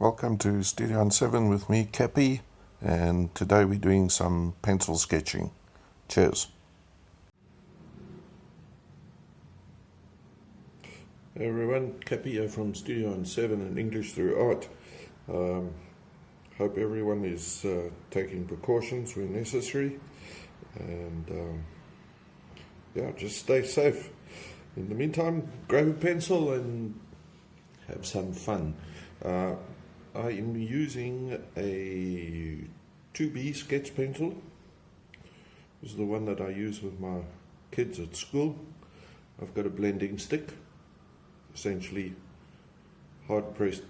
Welcome to Studio on 7 with me, Cappy, and today we're doing some pencil sketching. Cheers. Hey everyone, Cappy here from Studio on 7 and English Through Art. Hope everyone is taking precautions where necessary, and just stay safe. In the meantime, grab a pencil and have some fun. I am using a 2B sketch pencil. This is the one that I use with my kids at school. I've got a blending stick, essentially hard pressed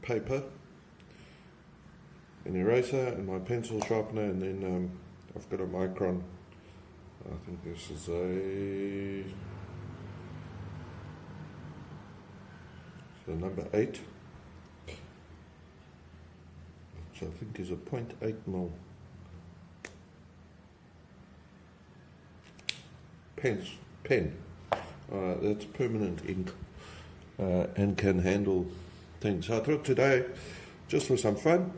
paper, an eraser and my pencil sharpener, and then I've got a Micron. I think this is number 8, which I think is a 0.8 mil pen. That's permanent ink and can handle things. So I thought today, just for some fun,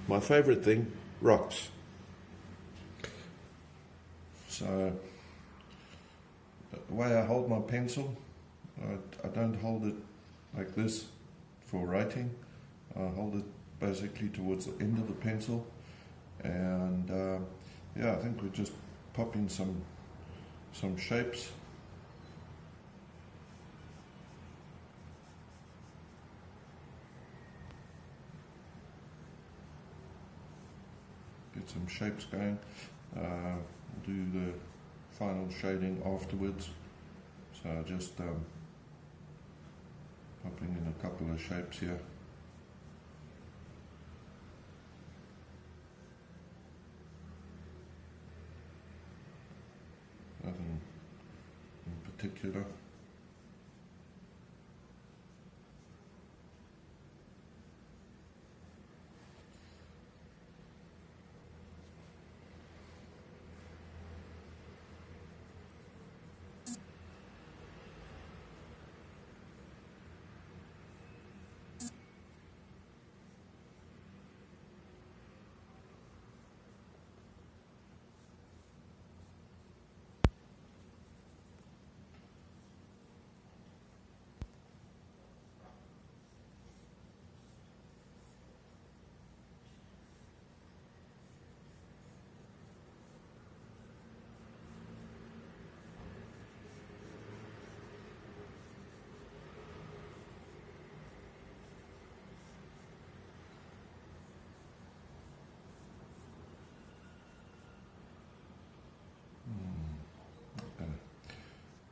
my favorite thing, rocks. So the way I hold my pencil, I don't hold it like this for writing. I hold it basically towards the end of the pencil, and I think we just pop in some shapes. Get some shapes going. Do the final shading afterwards. So just popping in a couple of shapes here. Nothing in particular.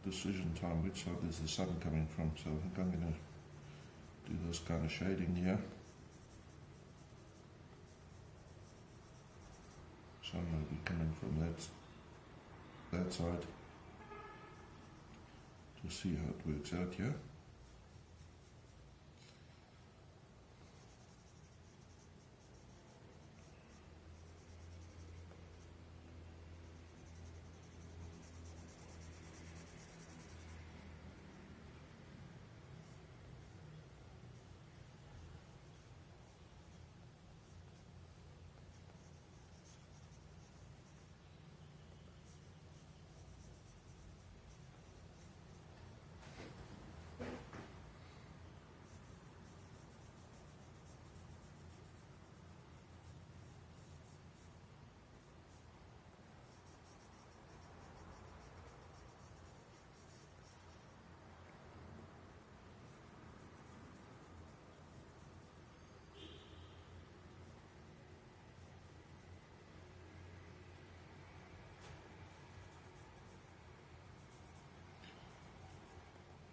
Decision time, which side is the sun coming from? So I think I'm going to do this kind of shading here. Sun will be coming from that side. To see how it works out here.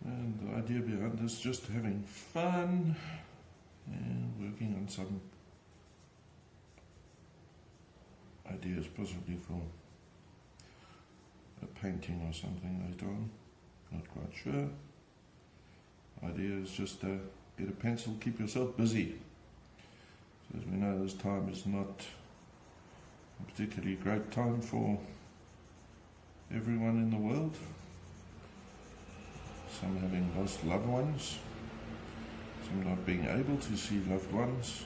And the idea behind this, just having fun and working on some ideas, possibly for a painting or something later on. Not quite sure. Idea is just get a pencil, keep yourself busy. So as we know, this time is not a particularly great time for everyone in the world. Some having lost loved ones, some not being able to see loved ones,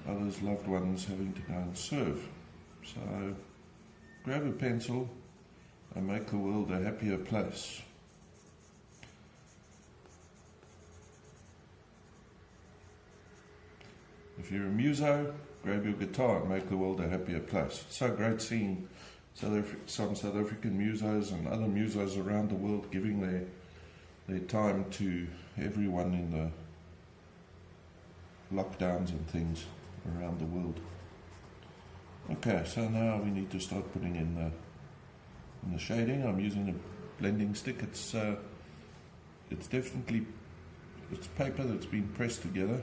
others loved ones having to go and serve. So grab a pencil and make the world a happier place. If you're a muso, grab your guitar and make the world a happier place. It's so great seeing some South African musos and other musos around the world giving their time to everyone in the lockdowns and things around the world. Okay, so now we need to start putting in the shading. I'm using a blending stick. It's definitely paper that's been pressed together.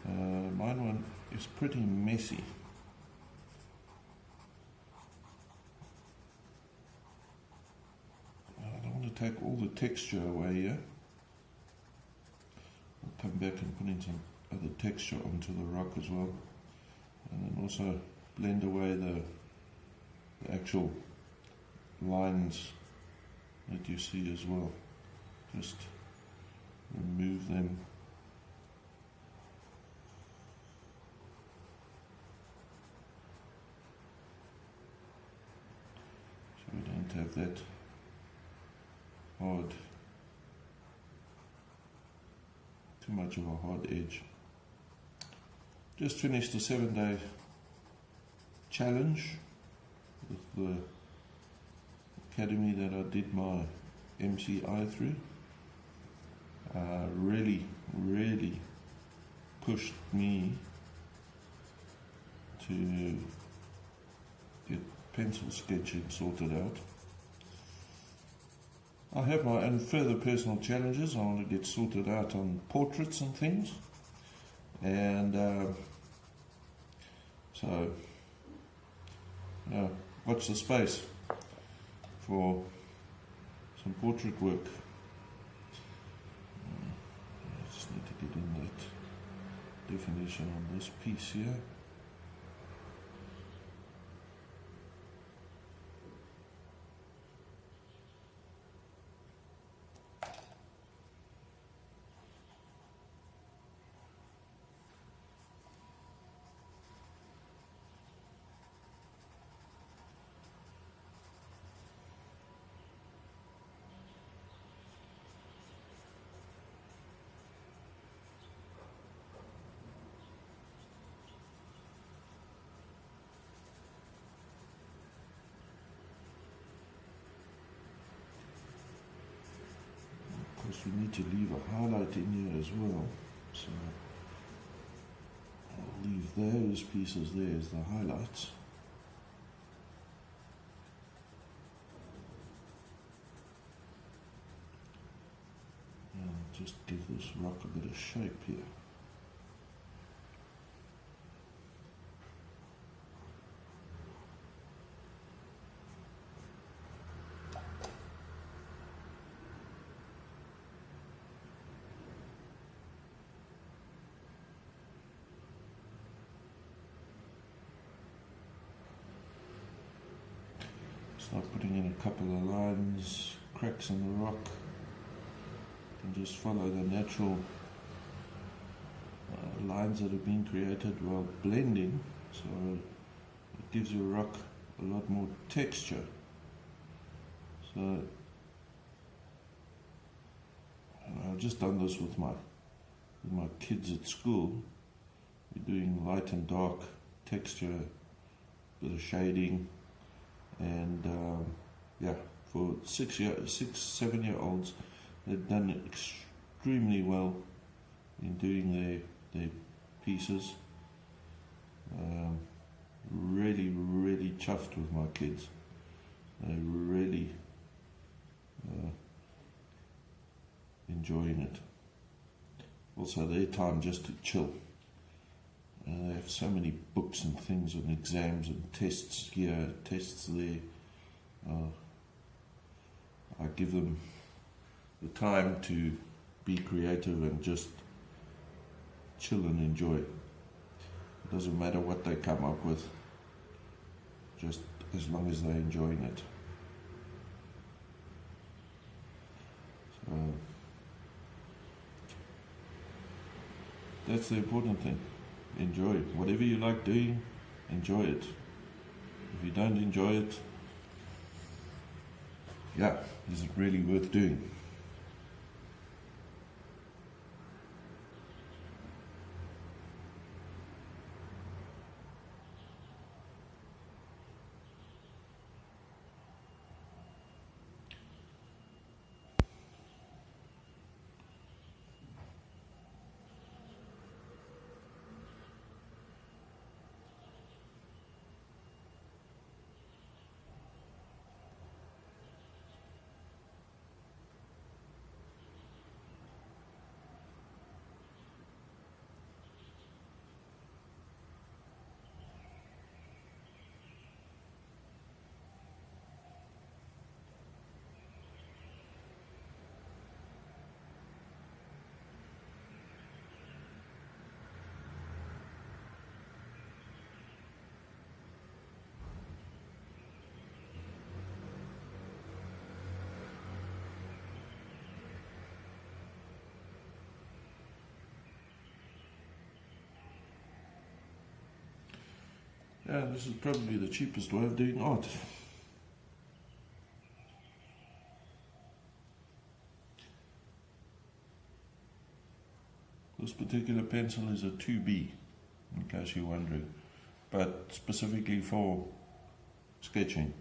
Mine one is pretty messy. I don't want to take all the texture away here. I'll come back and put in some other texture onto the rock as well, and then also blend away the actual lines that you see as well. Just remove them. So we don't have that hard, too much of a hard edge. Just finished the 7-day challenge with the academy that I did my MCI through. Really pushed me to get pencil sketching sorted out. I have my own further personal challenges I want to get sorted out on portraits and things, and so watch the space for some portrait work. I just need to get in that definition on this piece here. We need to leave a highlight in here as well, so I'll leave those pieces there as the highlights. And just give this rock a bit of shape here. Start putting in a couple of lines, cracks in the rock, and just follow the natural lines that have been created while blending, so it gives your rock a lot more texture. So I've just done this with my kids at school. We're doing light and dark texture, bit of shading. And for 6-7-year-olds, they've done extremely well in doing their pieces. Really chuffed with my kids. They're really enjoying it. Also, their time just to chill. They have so many books and things and exams and tests here, tests there. I give them the time to be creative and just chill and enjoy. It doesn't matter what they come up with, just as long as they're enjoying it. So That's the important thing. Enjoy it. Whatever you like doing, enjoy it. If you don't enjoy it, yeah, is it really worth doing? Yeah, this is probably the cheapest way of doing art. This particular pencil is a 2B, in case you're wondering, but specifically for sketching.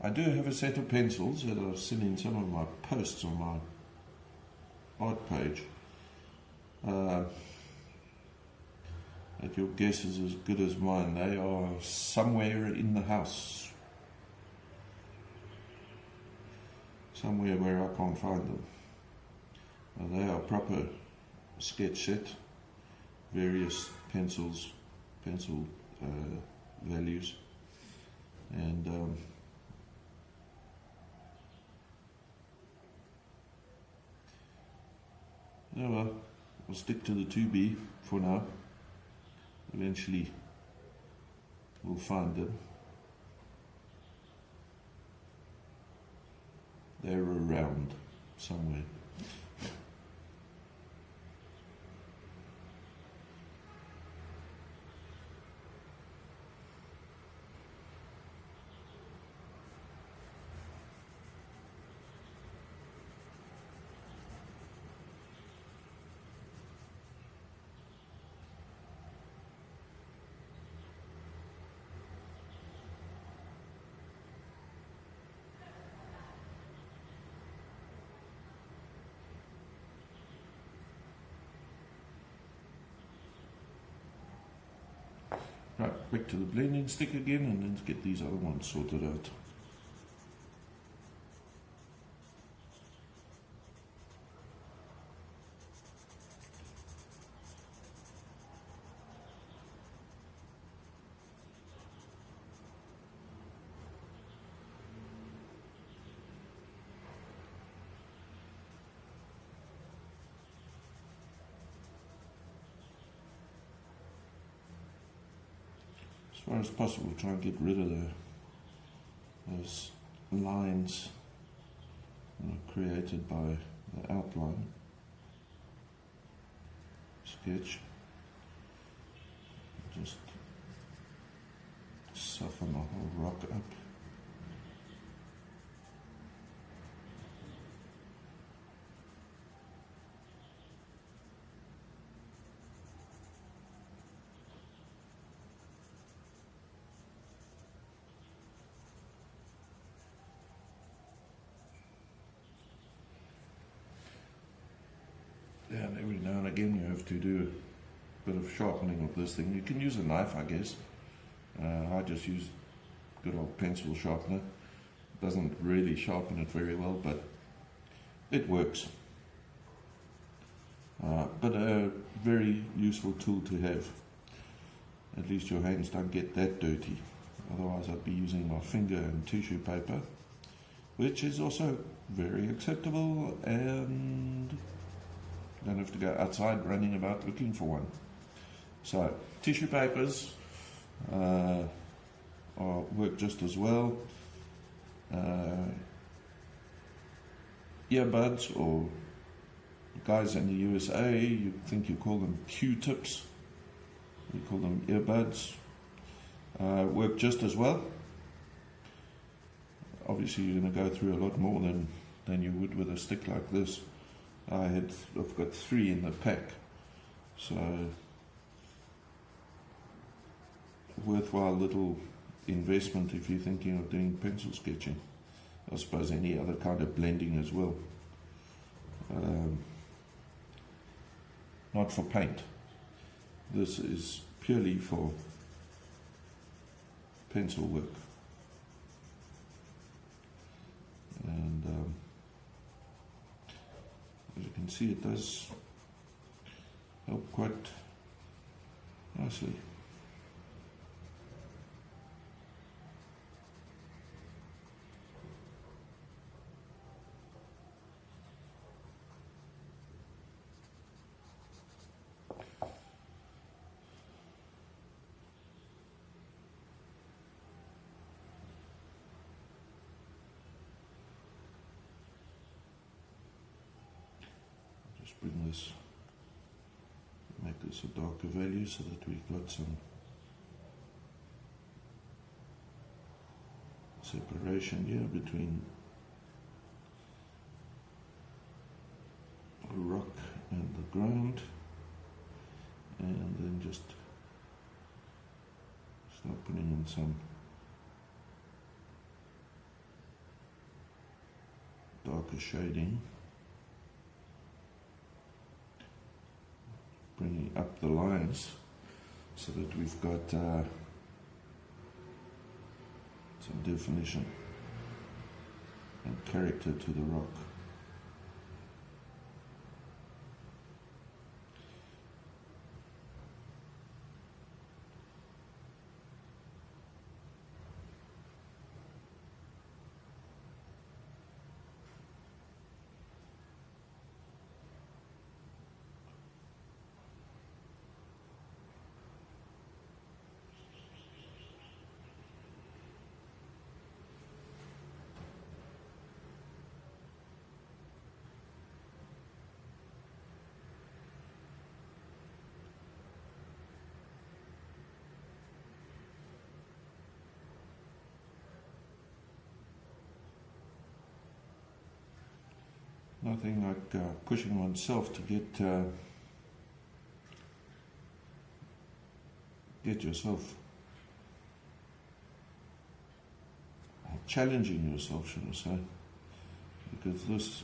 I do have a set of pencils that I've seen in some of my posts on my art page. That your guess is as good as mine. They are somewhere in the house. Somewhere where I can't find them. They are proper sketch set, various pencil values, and oh well, I'll stick to the 2B for now. Eventually we'll find them. They're around somewhere. Right, back to the blending stick again, and then get these other ones sorted out. As far as possible, try and get rid of those lines created by the outline sketch. Just soften the whole rock up. Yeah, and every now and again you have to do a bit of sharpening of this thing. You can use a knife, I guess. I just use good old pencil sharpener. Doesn't really sharpen it very well, but it works. But a very useful tool to have. At least your hands don't get that dirty. Otherwise I'd be using my finger and tissue paper, which is also very acceptable, and don't have to go outside running about looking for one. So tissue papers work just as well. Earbuds or guys in the USA, you think you call them Q-tips, we call them earbuds, work just as well. Obviously you're going to go through a lot more than you would with a stick like this. I've got 3 in the pack, so worthwhile little investment if you're thinking of doing pencil sketching. I suppose any other kind of blending as well. Not for paint. This is purely for pencil work. And as you can see, it does help quite nicely. Just bring this, make this a darker value so that we've got some separation here between the rock and the ground, and then just start putting in some darker shading, bringing up the lines so that we've got some definition and character to the rock. Nothing like pushing oneself to get yourself, challenging yourself, should I say, because this,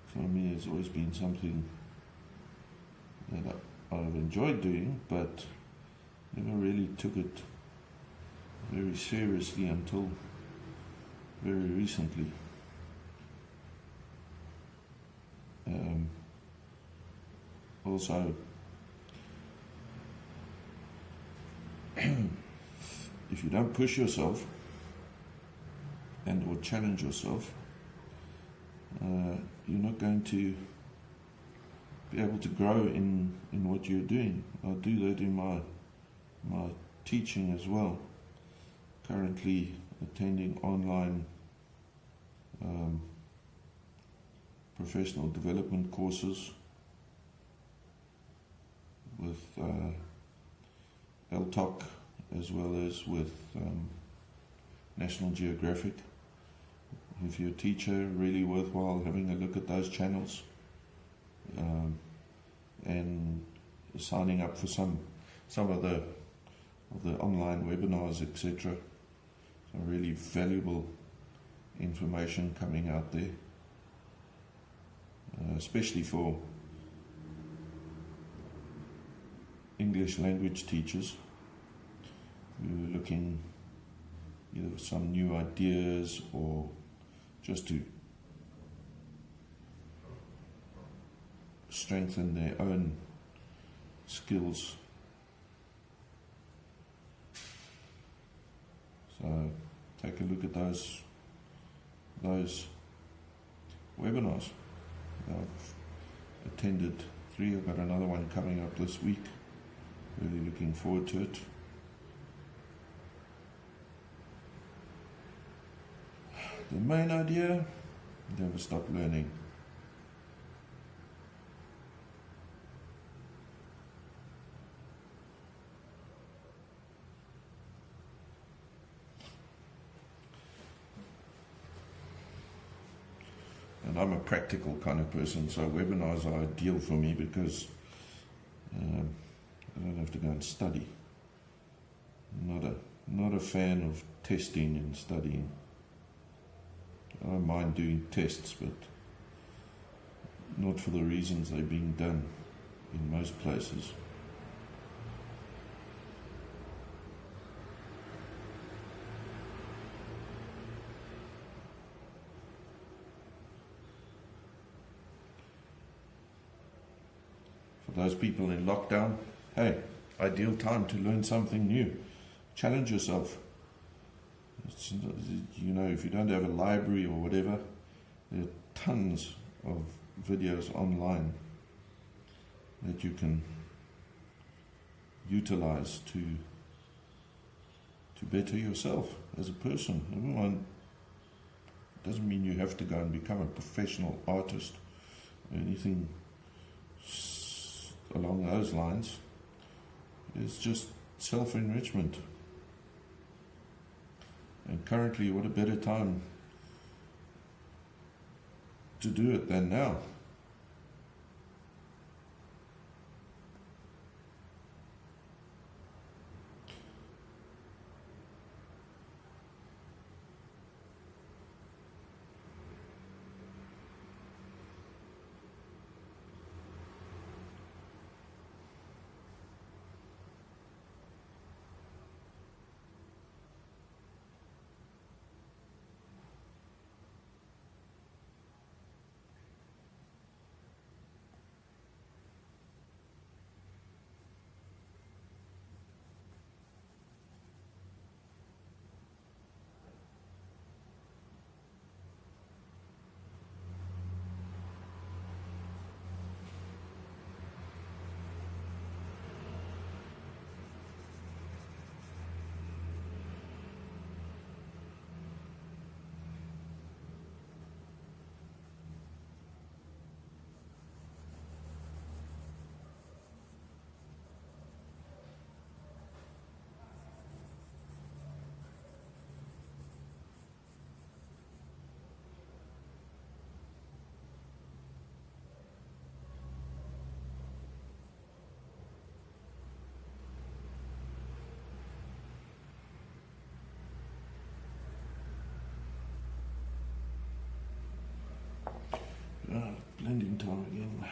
for me, has always been something that I've enjoyed doing, but never really took it very seriously until very recently. Also, if you don't push yourself and or challenge yourself, you're not going to be able to grow in what you're doing. I do that in my teaching as well. Currently attending online professional development courses with LTOC as well as with National Geographic. If you're a teacher, really worthwhile having a look at those channels and signing up for some of the online webinars, etc. So really valuable information coming out there, especially for English language teachers who are looking either for some new ideas or just to strengthen their own skills. So take a look at those webinars. I've attended 3. I've got another one coming up this week. Really looking forward to it. The main idea, never stop learning. And I'm a practical kind of person, so webinars are ideal for me because I don't have to go and study. Not a fan of testing and studying. I don't mind doing tests, but not for the reasons they're being done in most places. For those people in lockdown, hey, ideal time to learn something new. Challenge yourself. If you don't have a library or whatever, there are tons of videos online that you can utilize to better yourself as a person. Everyone doesn't mean you have to go and become a professional artist or anything along those lines. It's just self-enrichment. And currently, what a better time to do it than now. Blending time again.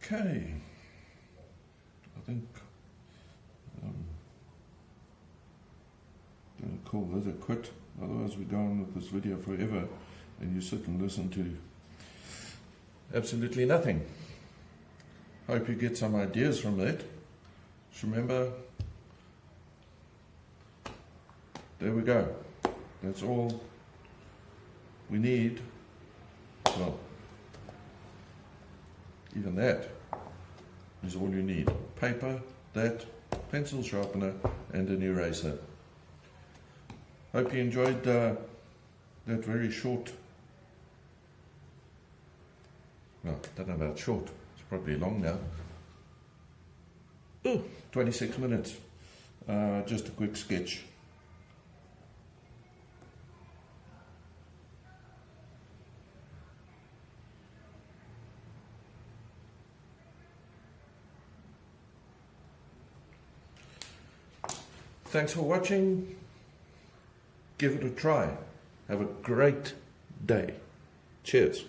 Okay. I think I'll call this a quit. Otherwise we go on with this video forever and you sit and listen to absolutely nothing. Hope you get some ideas from that. Just remember, there we go. That's all we need. Well, even that is all you need. Paper, that, pencil sharpener, and an eraser. Hope you enjoyed that very short, well, I don't know about short, it's probably long now. 26 minutes, just a quick sketch. Thanks for watching. Give it a try. Have a great day. Cheers.